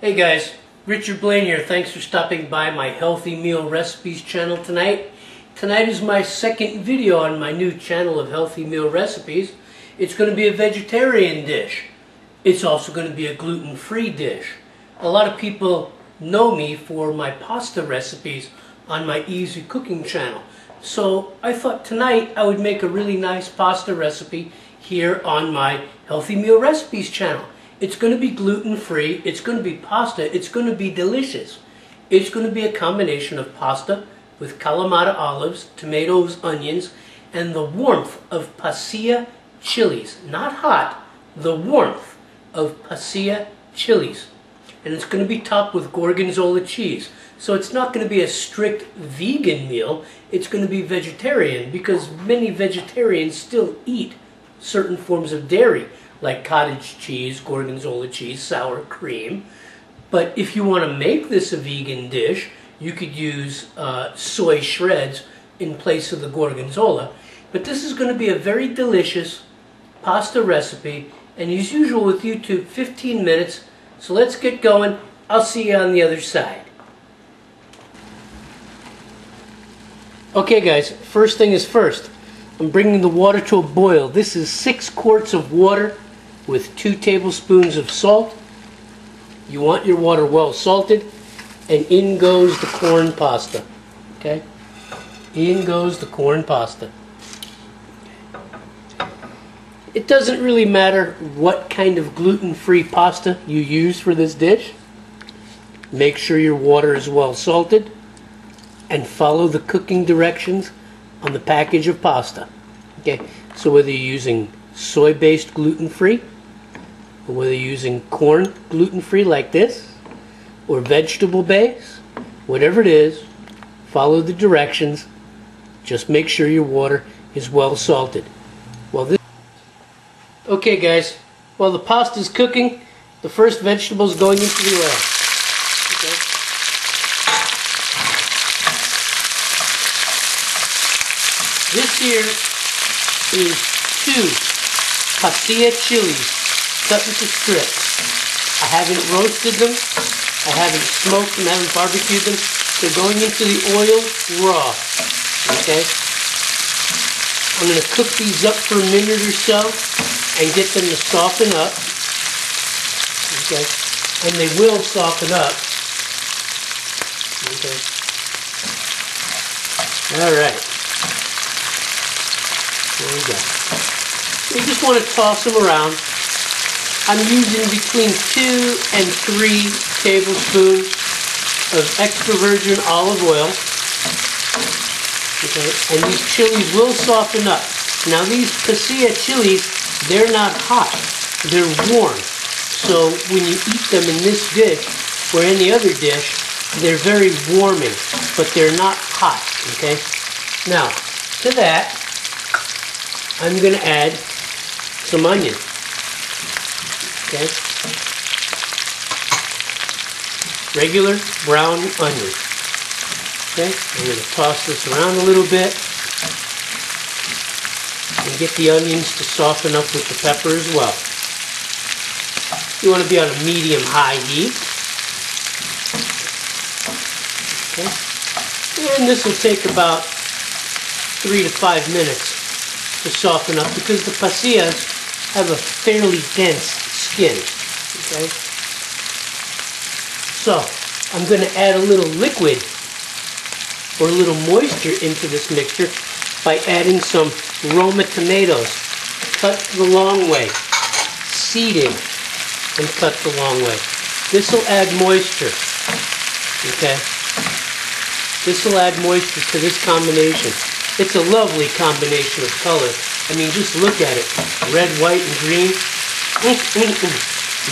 Hey guys, Richard Blaine here. Thanks for stopping by my Healthy Meal Recipes channel tonight. Tonight is my second video on my new channel of Healthy Meal Recipes. It's going to be a vegetarian dish. It's also going to be a gluten-free dish. A lot of people know me for my pasta recipes on my Easy Cooking channel. So I thought tonight I would make a really nice pasta recipe here on my Healthy Meal Recipes channel. It's going to be gluten-free, it's going to be pasta, it's going to be delicious. It's going to be a combination of pasta with Kalamata olives, tomatoes, onions, and the warmth of pasilla chilies. Not hot, the warmth of pasilla chilies. And it's going to be topped with gorgonzola cheese. So it's not going to be a strict vegan meal, it's going to be vegetarian because many vegetarians still eat certain forms of dairy, like cottage cheese, gorgonzola cheese, sour cream. But if you want to make this a vegan dish, you could use soy shreds in place of the gorgonzola. But this is going to be a very delicious pasta recipe, and as usual with YouTube, 15 minutes. So let's get going. I'll see you on the other side. Okay guys, first thing is first. I'm bringing the water to a boil. This is 6 quarts of water with 2 tablespoons of salt. You want your water well salted, and in goes the corn pasta. Okay? In goes the corn pasta. It doesn't really matter what kind of gluten-free pasta you use for this dish. Make sure your water is well salted and follow the cooking directions on the package of pasta. Okay? So whether you're using soy-based gluten-free, or whether you're using corn gluten-free like this, or vegetable-based, whatever it is, follow the directions. Just make sure your water is well salted. Okay guys, while the pasta is cooking, the first vegetable is going into the oil. Okay. This here is 2 pasilla chilies cut into strips. I haven't roasted them, I haven't smoked them, I haven't barbecued them. They're going into the oil raw. Okay? I'm going to cook these up for a minute or so and get them to soften up. Okay? And they will soften up. Okay? Alright. There we go. You just want to toss them around. I'm using between 2 and 3 tablespoons of extra virgin olive oil. Okay, and these chilies will soften up. Now these pasilla chilies, they're not hot, they're warm. So when you eat them in this dish or any other dish, they're very warming, but they're not hot. Okay. Now to that, I'm going to add some onion. Okay. Regular brown onion. Okay. I'm going to toss this around a little bit and get the onions to soften up with the pepper as well. You want to be on a medium-high heat. Okay. And this will take about 3 to 5 minutes to soften up because the pasillas have a fairly dense skin. Okay? So, I'm going to add a little liquid or a little moisture into this mixture by adding some Roma tomatoes, cut the long way, seeded and cut the long way. This will add moisture. Okay? This will add moisture to this combination. It's a lovely combination of color. I mean, just look at it. Red, white, and green.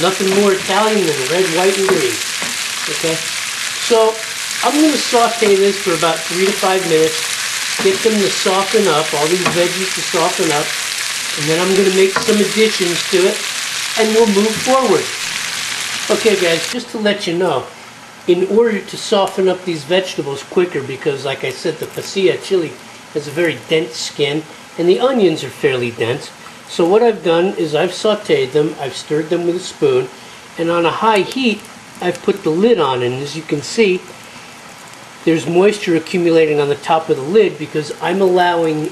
Nothing more Italian than red, white, and green. Okay? So, I'm going to saute this for about 3 to 5 minutes. Get them to soften up, all these veggies to soften up. And then I'm going to make some additions to it. And we'll move forward. Okay guys, just to let you know, in order to soften up these vegetables quicker, because like I said, the pasilla chili has a very dense skin, and the onions are fairly dense. So what I've done is I've sauteed them, I've stirred them with a spoon, and on a high heat, I've put the lid on, and as you can see, there's moisture accumulating on the top of the lid because I'm allowing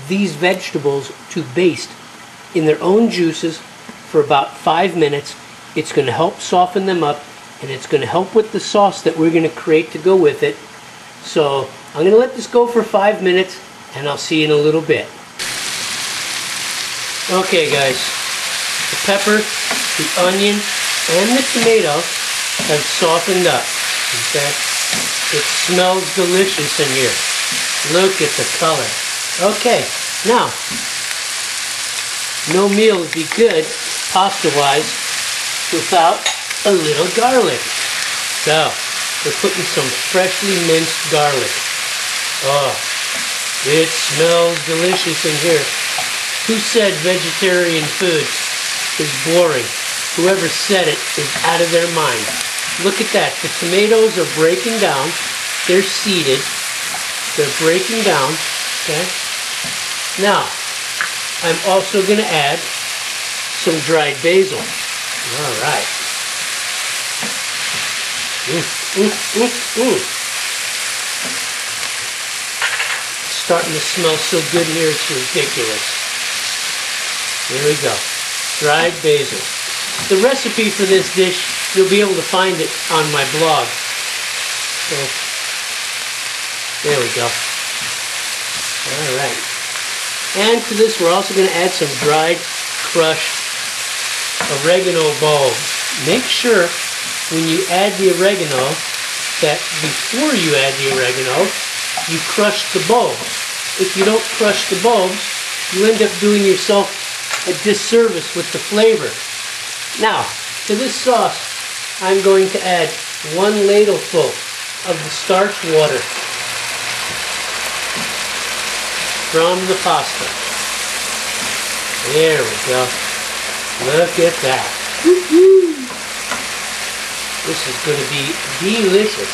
these vegetables to baste in their own juices for about 5 minutes. It's going to help soften them up, and it's going to help with the sauce that we're going to create to go with it. So I'm going to let this go for 5 minutes, and I'll see you in a little bit. Okay guys, the pepper, the onion, and the tomato have softened up. Okay? It smells delicious in here. Look at the color. Okay, now, no meal would be good, pasta-wise, without a little garlic. So, we're putting some freshly minced garlic. Oh, it smells delicious in here. Who said vegetarian food is boring? Whoever said it is out of their mind. Look at that. The tomatoes are breaking down. They're seeded. They're breaking down. Okay. Now, I'm also going to add some dried basil. All right. It's starting to smell so good in here, it's ridiculous. Here we go. Dried basil. The recipe for this dish, you'll be able to find it on my blog. So, there we go. Alright. And to this we're also going to add some dried, crushed oregano bulbs. Make sure when you add the oregano that before you add the oregano, you crush the bulbs. If you don't crush the bulbs, you end up doing yourself a disservice with the flavor. Now, to this sauce, I'm going to add 1 ladleful of the starch water from the pasta. There we go. Look at that. Woo-hoo. This is going to be delicious.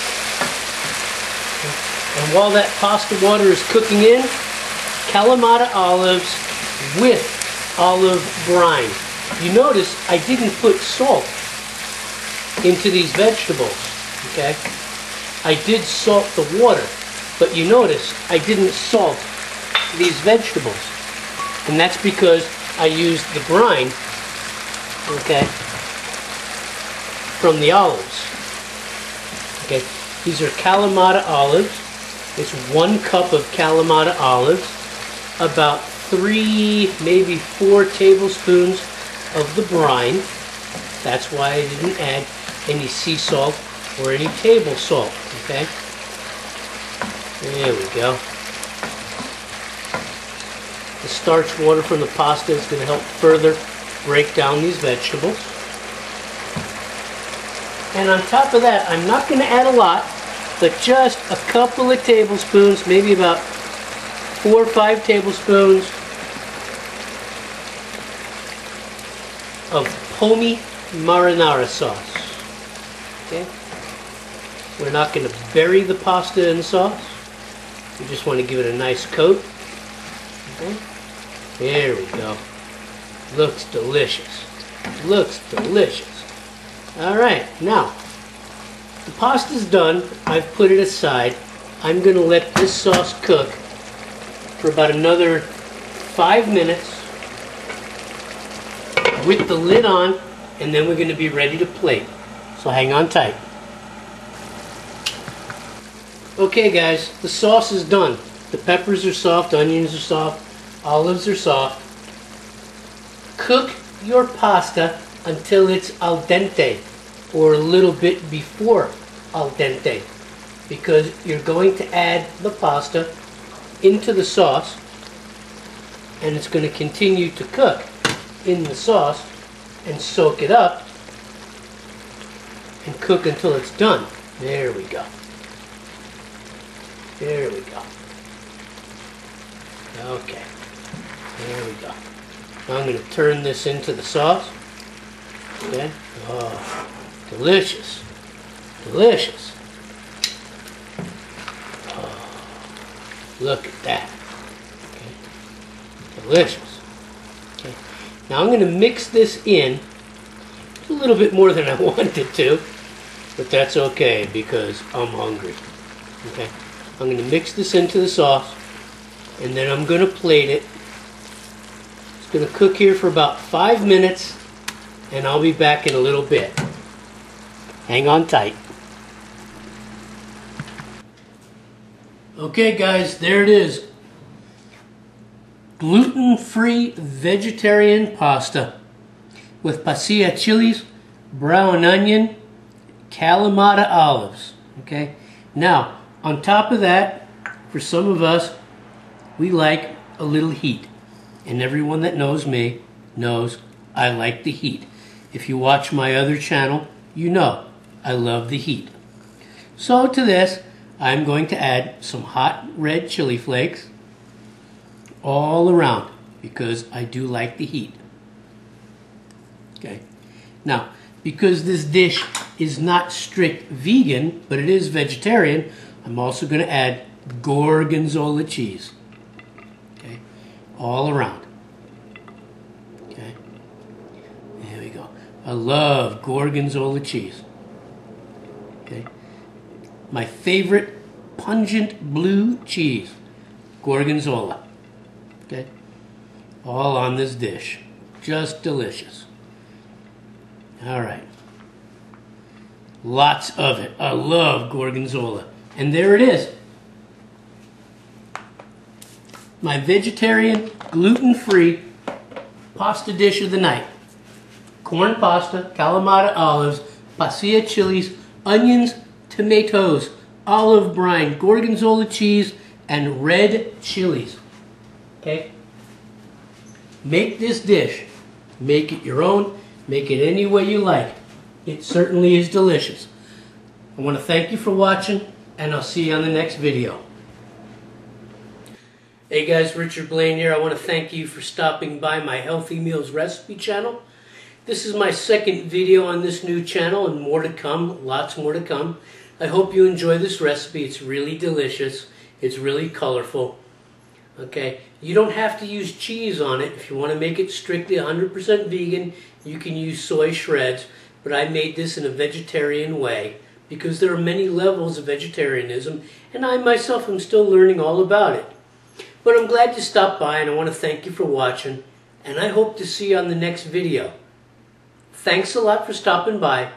And while that pasta water is cooking in, Kalamata olives with olive brine. You notice I didn't put salt into these vegetables, okay? I did salt the water, but you notice I didn't salt these vegetables. And that's because I used the brine, okay, from the olives. Okay, these are Kalamata olives. It's 1 cup of Kalamata olives, about 3, maybe 4 tablespoons of the brine. That's why I didn't add any sea salt or any table salt, okay? There we go. The starch water from the pasta is going to help further break down these vegetables. And on top of that, I'm not going to add a lot, but just a couple of tablespoons, maybe about 4 or 5 tablespoons of Pomi marinara sauce. Okay? We're not going to bury the pasta in the sauce. We just want to give it a nice coat. Okay? There we go. Looks delicious. Looks delicious. Alright, now, the pasta's done. I've put it aside. I'm going to let this sauce cook for about another 5 minutes with the lid on, and then we're going to be ready to plate. So hang on tight. Okay guys, the sauce is done. The peppers are soft, onions are soft, olives are soft. Cook your pasta until it's al dente, or a little bit before al dente, because you're going to add the pasta into the sauce, and it's going to continue to cook in the sauce and soak it up and cook until it's done. There we go. There we go. Okay. There we go. Now I'm going to turn this into the sauce. Okay. Oh, delicious. Delicious. Oh, look at that. Okay. Delicious. Okay. Now I'm going to mix this in a little bit more than I wanted to. but that's okay because I'm hungry. Okay, I'm going to mix this into the sauce, and then I'm going to plate it. It's going to cook here for about 5 minutes, and I'll be back in a little bit. Hang on tight. Okay guys, there it is. Gluten-free vegetarian pasta with pasilla chilies, brown onion, Kalamata olives. Okay, now on top of that, for some of us, we like a little heat, and everyone that knows me knows I like the heat. If you watch my other channel, you know I love the heat. So to this, I'm going to add some hot red chili flakes all around because I do like the heat. Okay. Now, because this dish is not strict vegan, but it is vegetarian, I'm also going to add gorgonzola cheese. Okay. All around. Okay. There we go. I love gorgonzola cheese. Okay. My favorite pungent blue cheese, gorgonzola. Okay, all on this dish, just delicious. All right, lots of it. I love gorgonzola, and there it is. My vegetarian, gluten-free pasta dish of the night: corn pasta, Kalamata olives, pasilla chilies, onions, tomatoes, olive brine, gorgonzola cheese, and red chilies. Okay? Make this dish. Make it your own. Make it any way you like. It certainly is delicious. I want to thank you for watching, and I'll see you on the next video. Hey guys, Richard Blaine here. I want to thank you for stopping by my Healthy Meals recipe channel. This is my second video on this new channel, and more to come, lots more to come. I hope you enjoy this recipe. It's really delicious. It's really colorful. Okay, you don't have to use cheese on it. If you want to make it strictly 100% vegan, you can use soy shreds, but I made this in a vegetarian way because there are many levels of vegetarianism, and I myself am still learning all about it. But I'm glad you stopped by, and I want to thank you for watching, and I hope to see you on the next video. Thanks a lot for stopping by.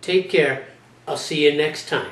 Take care. I'll see you next time.